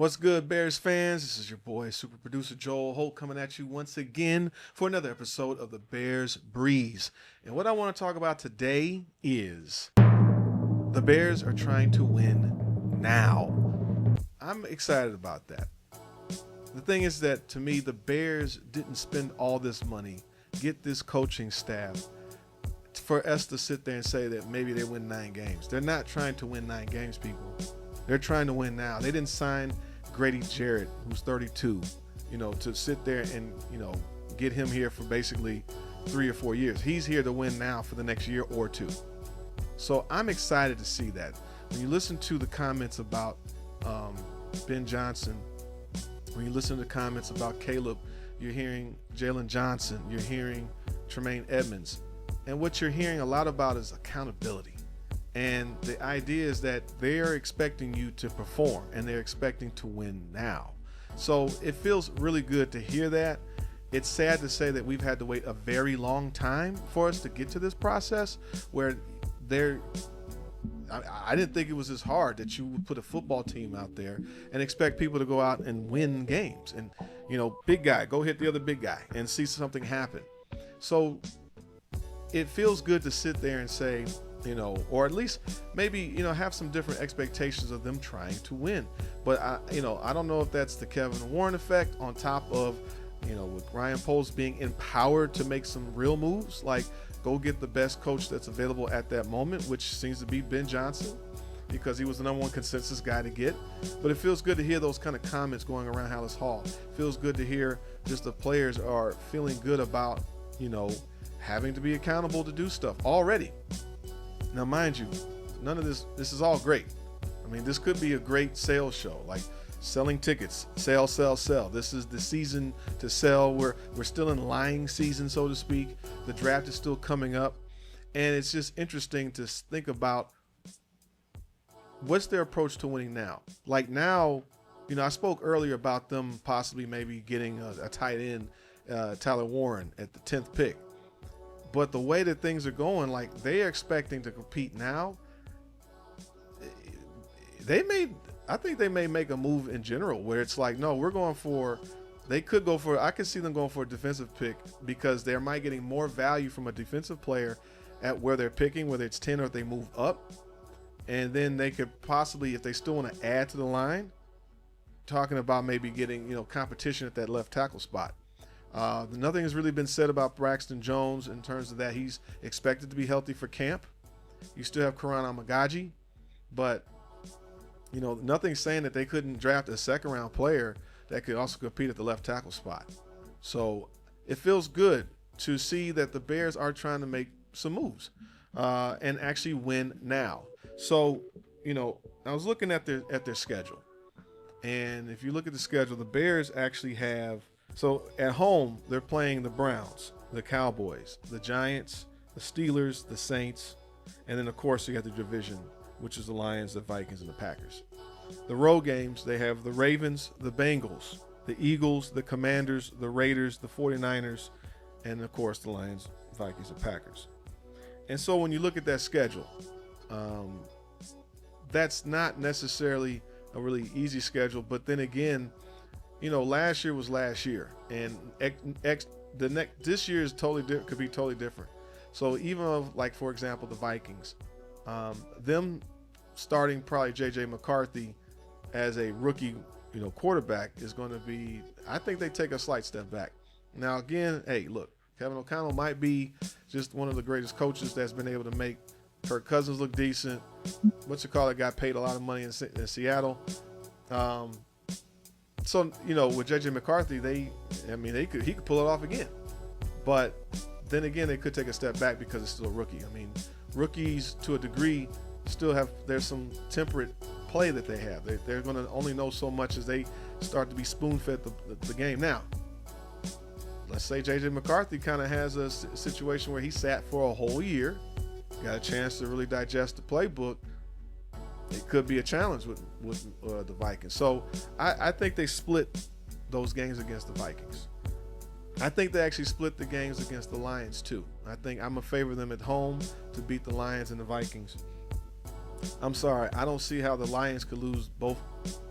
What's good, Bears fans? This is your boy, super producer Joel Holt, coming at you once again for another episode of the Bears Breeze. And what I want to talk about today is the Bears are trying to win now. I'm excited about that. The thing is that, to me, the Bears didn't spend all this money, get this coaching staff, for us to sit there and say that maybe they win 9 games. They're not trying to win 9 games, people. They're trying to win now. They didn't sign Grady Jarrett, who's 32, to sit there and, get him here for basically 3 or 4 years. He's here to win now for the next year or two. So I'm excited to see that. When you listen to the comments about Ben Johnson, when you listen to the comments about Caleb, you're hearing Jalen Johnson, you're hearing Tremaine Edmonds. And what you're hearing a lot about is accountability. And the idea is that they're expecting you to perform and they're expecting to win now. So it feels really good to hear that. It's sad to say that we've had to wait a very long time for us to get to this process where I didn't think it was as hard that you would put a football team out there and expect people to go out and win games. And, big guy, go hit the other big guy and see something happen. So it feels good to sit there and say, or at least maybe, have some different expectations of them trying to win. But I don't know if that's the Kevin Warren effect on top of, with Ryan Poles being empowered to make some real moves, like go get the best coach that's available at that moment, which seems to be Ben Johnson, because he was the number one consensus guy to get. But it feels good to hear those kind of comments going around Hallis Hall. It feels good to hear just the players are feeling good about, having to be accountable to do stuff already. Now, mind you, none of this is all great. I mean, this could be a great sales show, like selling tickets, sell. This is the season to sell. We're still in lying season, so to speak. The draft is still coming up. And it's just interesting to think about what's their approach to winning now. Like now, I spoke earlier about them possibly maybe getting a tight end, Tyler Warren, at the 10th pick. But the way that things are going, like they are expecting to compete now, I think they may make a move in general where it's like, no, I could see them going for a defensive pick because they might getting more value from a defensive player at where they're picking, whether it's 10 or if they move up. And then they could possibly, if they still want to add to the line, talking about maybe getting, competition at that left tackle spot. Nothing has really been said about Braxton Jones in terms of that he's expected to be healthy for camp. You still have Karan Amagaji, but nothing's saying that they couldn't draft a second-round player that could also compete at the left tackle spot. So it feels good to see that the Bears are trying to make some moves and actually win now. So I was looking at their schedule, and if you look at the schedule, the Bears actually have. So at home, they're playing the Browns, the Cowboys, the Giants, the Steelers, the Saints, and then, of course, you have the division, which is the Lions, the Vikings, and the Packers. The road games, they have the Ravens, the Bengals, the Eagles, the Commanders, the Raiders, the 49ers, and, of course, the Lions, Vikings, and Packers. And so when you look at that schedule, that's not necessarily a really easy schedule, but then again, last year was last year, and this year is could be totally different. So even of, like, for example, the Vikings, them starting probably J.J. McCarthy as a rookie, quarterback is going to be. I think they take a slight step back. Now again, hey, look, Kevin O'Connell might be just one of the greatest coaches that's been able to make Kirk Cousins look decent. Got paid a lot of money in Seattle. So, with J.J. McCarthy, he could pull it off again. But then again, they could take a step back because it's still a rookie. I mean, rookies, to a degree, there's some temperate play that they have. They're going to only know so much as they start to be spoon-fed the game. Now, let's say J.J. McCarthy kind of has a situation where he sat for a whole year, got a chance to really digest the playbook. It could be a challenge with the Vikings. So I think they split those games against the Vikings. I think they actually split the games against the Lions too. I think I'm going to favor them at home to beat the Lions and the Vikings. I'm sorry, I don't see how the Lions could lose both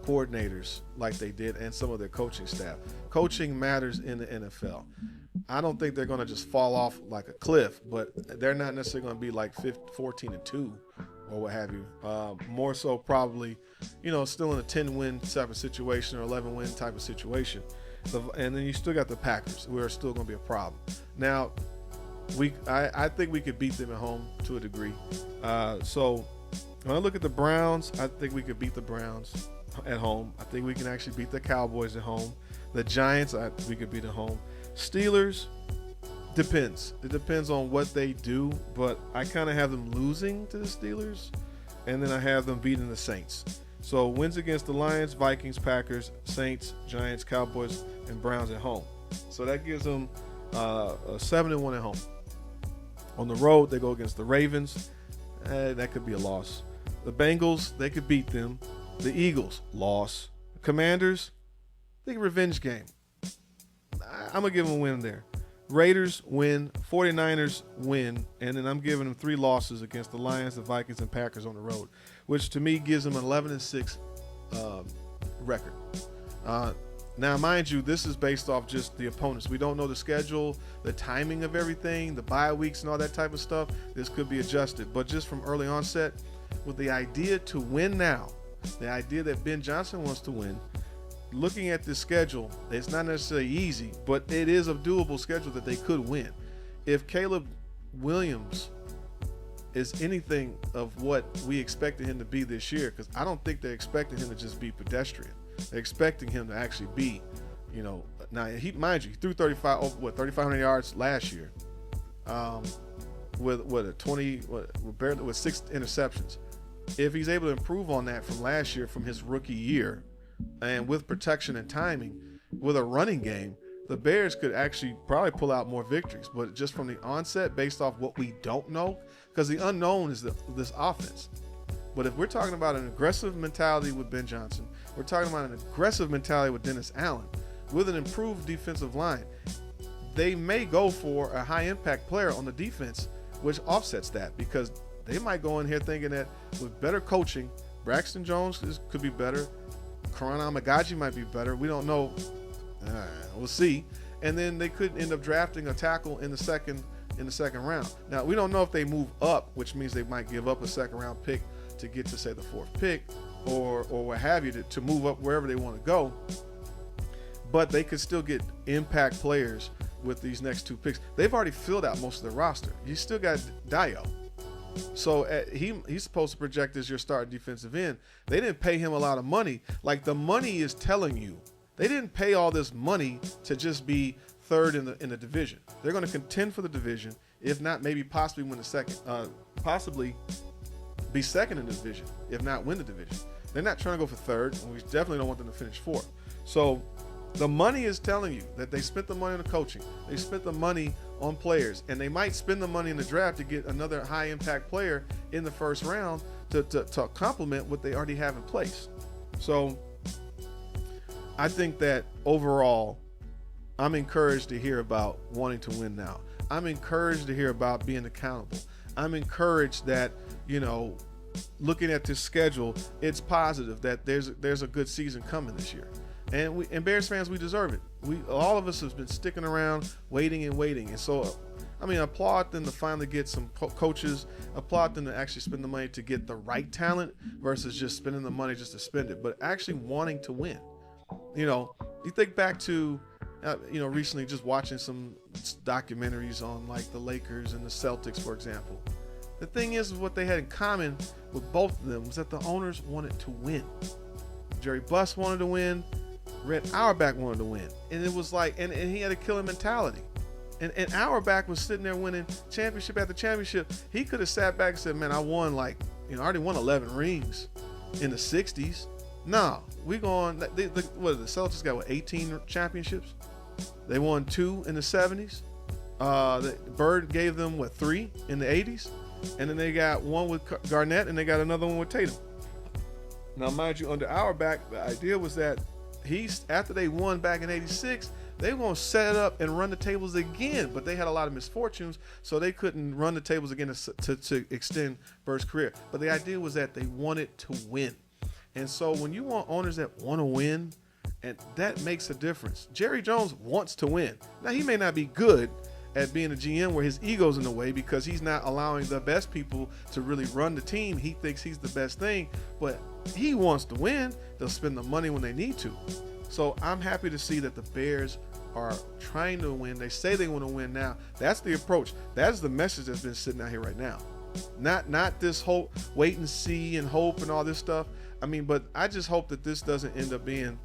coordinators like they did and some of their coaching staff. Coaching matters in the NFL. I don't think they're going to just fall off like a cliff, but they're not necessarily going to be like 14-2 or what have you. More so probably, still in a 10-win type of situation or 11-win type of situation. And then you still got the Packers, who are still going to be a problem. Now, I think we could beat them at home to a degree. So when I look at the Browns, I think we could beat the Browns at home. I think we can actually beat the Cowboys at home. The Giants, we could beat at home. Steelers, depends. It depends on what they do, but I kind of have them losing to the Steelers, and then I have them beating the Saints. So wins against the Lions, Vikings, Packers, Saints, Giants, Cowboys, and Browns at home. So that gives them a 7-1 at home. On the road, they go against the Ravens. That could be a loss. The Bengals, they could beat them. The Eagles, loss. The Commanders, big revenge game. I'm going to give them a win there. Raiders win, 49ers win, and then I'm giving them 3 losses against the Lions, the Vikings, and Packers on the road, which to me gives them an 11-6 record. Now, mind you, this is based off just the opponents. We don't know the schedule, the timing of everything, the bye weeks and all that type of stuff. This could be adjusted. But just from early onset, with the idea to win now, the idea that Ben Johnson wants to win, looking at this schedule, it's not necessarily easy, but it is a doable schedule that they could win. If Caleb Williams is anything of what we expected him to be this year, because I don't think they're expecting him to just be pedestrian. They're expecting him to actually be, now mind you, he threw 3,500 yards last year, with 6 interceptions. If he's able to improve on that from last year, from his rookie year, and with protection and timing, with a running game, the Bears could actually probably pull out more victories. But just from the onset, based off what we don't know, because the unknown is this offense. But if we're talking about an aggressive mentality with Ben Johnson, we're talking about an aggressive mentality with Dennis Allen, with an improved defensive line, they may go for a high-impact player on the defense, which offsets that, because they might go in here thinking that with better coaching, Braxton Jones could be better, Karan Amagaji might be better. We don't know. We'll see. And then they could end up drafting a tackle in the second round. Now, we don't know if they move up, which means they might give up a second-round pick to get to, say, the 4th pick or what have you, to move up wherever they want to go. But they could still get impact players with these next 2 picks. They've already filled out most of their roster. You still got Dio. So he's supposed to project as your starting defensive end. They didn't pay him a lot of money. Like, the money is telling you. They didn't pay all this money to just be 3rd in the division. They're going to contend for the division, if not maybe possibly win the second, possibly be 2nd in the division, if not win the division. They're not trying to go for 3rd, and we definitely don't want them to finish 4th. So the money is telling you that they spent the money on the coaching. They spent the money on players, and they might spend the money in the draft to get another high-impact player in the 1st round to complement what they already have in place. So I think that overall, I'm encouraged to hear about wanting to win now. I'm encouraged to hear about being accountable. I'm encouraged that, looking at this schedule, it's positive that there's a good season coming this year. And Bears fans, we deserve it. All of us have been sticking around, waiting. And so, applaud them to finally get some coaches. Applaud them to actually spend the money to get the right talent versus just spending the money just to spend it, but actually wanting to win. You think back to, recently just watching some documentaries on like the Lakers and the Celtics, for example. The thing is, what they had in common with both of them was that the owners wanted to win. Jerry Buss wanted to win. Red Auerbach wanted to win. And it was like, and he had a killer mentality. And Auerbach was sitting there winning championship after championship. He could have sat back and said, man, I won I already won 11 rings in the 60s. No, we going, the Celtics got, 18 championships? They won 2 in the 70s. Bird gave them, 3 in the 80s? And then they got 1 with Garnett, and they got another one with Tatum. Now, mind you, under Auerbach, the idea was that after they won back in 86, they were going to set it up and run the tables again, but they had a lot of misfortunes, so they couldn't run the tables again to extend Bird's career. But the idea was that they wanted to win. And so when you want owners that want to win, and that makes a difference. Jerry Jones wants to win. Now, he may not be good at being a GM where his ego's in the way because he's not allowing the best people to really run the team. He thinks he's the best thing, but he wants to win. They'll spend the money when they need to. So I'm happy to see that the Bears are trying to win. They say they want to win now. That's the approach. That's the message that's been sitting out here right now. Not this whole wait and see and hope and all this stuff. I mean, but I just hope that this doesn't end up being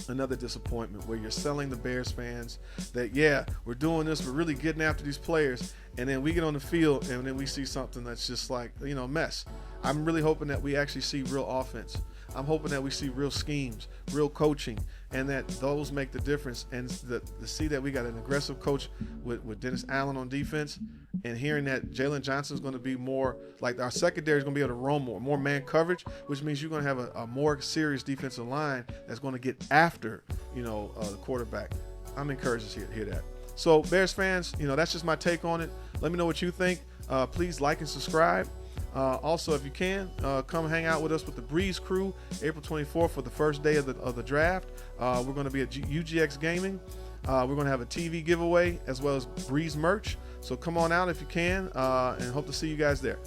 another disappointment where you're selling the Bears fans that, yeah, we're doing this, we're really getting after these players, and then we get on the field and then we see something that's just like, a mess. I'm really hoping that we actually see real offense. I'm hoping that we see real schemes, real coaching, and that those make the difference. And to see that we got an aggressive coach with Dennis Allen on defense, and hearing that Jalen Johnson is going to be more like our secondary is going to be able to roam more man coverage, which means you're going to have a more serious defensive line that's going to get after the quarterback. I'm encouraged to hear that. So Bears fans, that's just my take on it. Let me know what you think. Please like and subscribe. Also, if you can, come hang out with us with the Breeze crew April 24th for the first day of the draft. We're going to be at UGX Gaming. We're going to have a TV giveaway as well as Breeze merch. So come on out if you can, and hope to see you guys there.